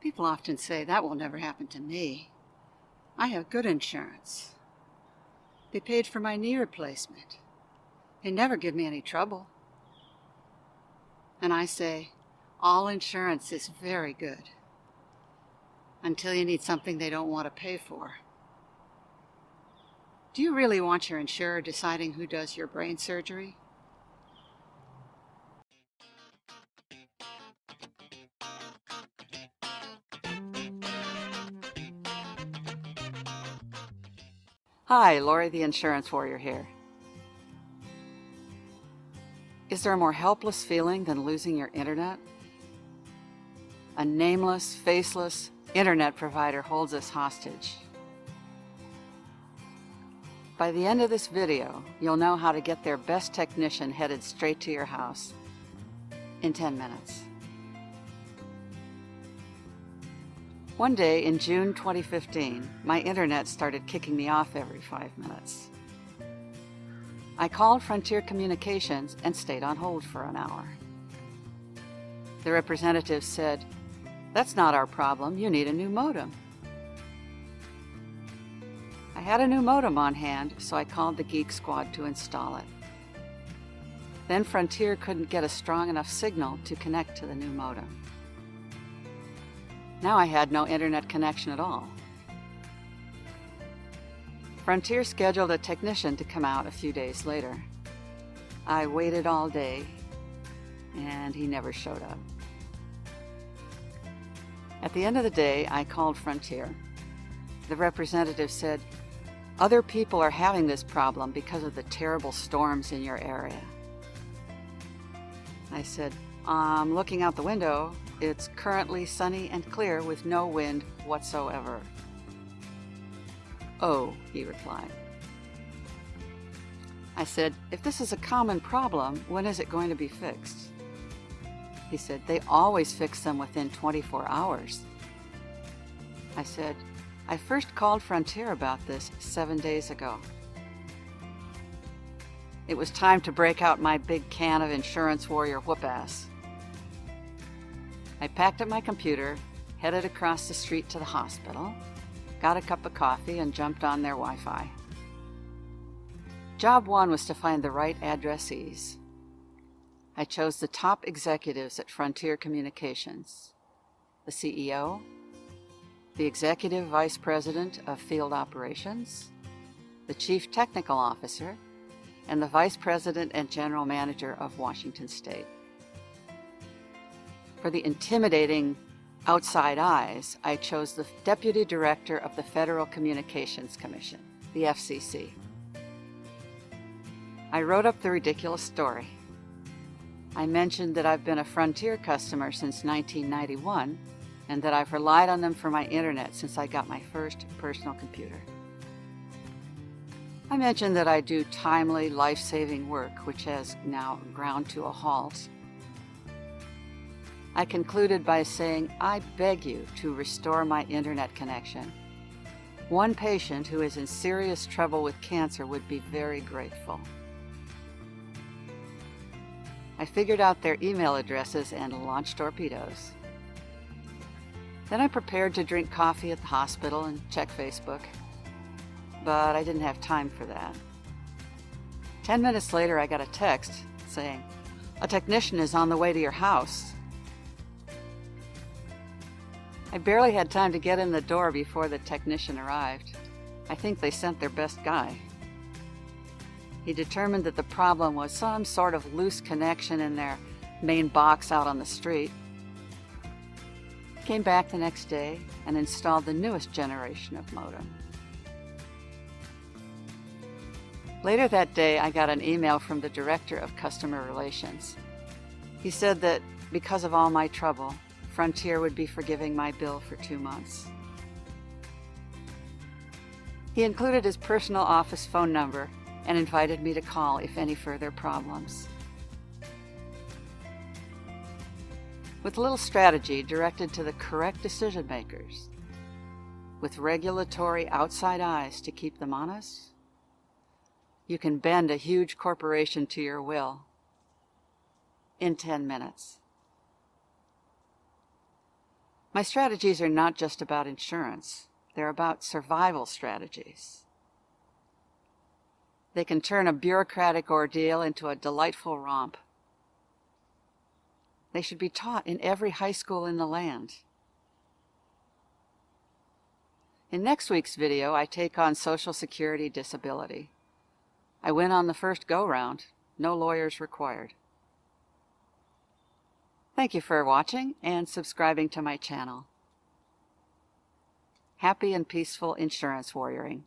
People often say that will never happen to me. I have good insurance. They paid for my knee replacement. They never give me any trouble. And I say, all insurance is very good. Until you need something they don't want to pay for. Do you really want your insurer deciding who does your brain surgery? Hi, Lori the Insurance Warrior here. Is there a more helpless feeling than losing your internet? A nameless, faceless internet provider holds us hostage. By the end of this video, you'll know how to get their best technician headed straight to your house in 10 minutes. One day in June 2015, my internet started kicking me off every 5 minutes. I called Frontier Communications and stayed on hold for an hour. The representative said, "That's not our problem, you need a new modem." I had a new modem on hand, so I called the Geek Squad to install it. Then Frontier couldn't get a strong enough signal to connect to the new modem. Now I had no internet connection at all. Frontier scheduled a technician to come out a few days later. I waited all day, and he never showed up. At the end of the day, I called Frontier. The representative said, "Other people are having this problem because of the terrible storms in your area." I said, "I'm looking out the window. It's currently sunny and clear with no wind whatsoever." "Oh," he replied. I said, "If this is a common problem, when is it going to be fixed?" He said, "They always fix them within 24 hours. I said, "I first called Frontier about this 7 days ago." It was time to break out my big can of Insurance Warrior whoop-ass. I packed up my computer, headed across the street to the hospital, got a cup of coffee, and jumped on their Wi-Fi. Job one was to find the right addressees. I chose the top executives at Frontier Communications: the CEO, the Executive Vice President of Field Operations, the Chief Technical Officer, and the Vice President and General Manager of Washington State. For the intimidating outside eyes, I chose the Deputy Director of the Federal Communications Commission, the FCC. I wrote up the ridiculous story. I mentioned that I've been a Frontier customer since 1991 and that I've relied on them for my internet since I got my first personal computer. I mentioned that I do timely, life-saving work, which has now ground to a halt. I concluded by saying, "I beg you to restore my internet connection. One patient who is in serious trouble with cancer would be very grateful." I figured out their email addresses and launched torpedoes. Then I prepared to drink coffee at the hospital and check Facebook. But I didn't have time for that. 10 minutes later, I got a text saying, "A technician is on the way to your house." I barely had time to get in the door before the technician arrived. I think they sent their best guy. He determined that the problem was some sort of loose connection in their main box out on the street. He came back the next day and installed the newest generation of modem. Later that day, I got an email from the Director of Customer Relations. He said that because of all my trouble, Frontier would be forgiving my bill for 2 months. He included his personal office phone number and invited me to call if any further problems. With a little strategy directed to the correct decision makers, with regulatory outside eyes to keep them honest, you can bend a huge corporation to your will in 10 minutes. My strategies are not just about insurance. They're about survival strategies. They can turn a bureaucratic ordeal into a delightful romp. They should be taught in every high school in the land. In next week's video, I take on Social Security disability. I win on the first go-round. No lawyers required. Thank you for watching and subscribing to my channel. Happy and peaceful insurance warrioring.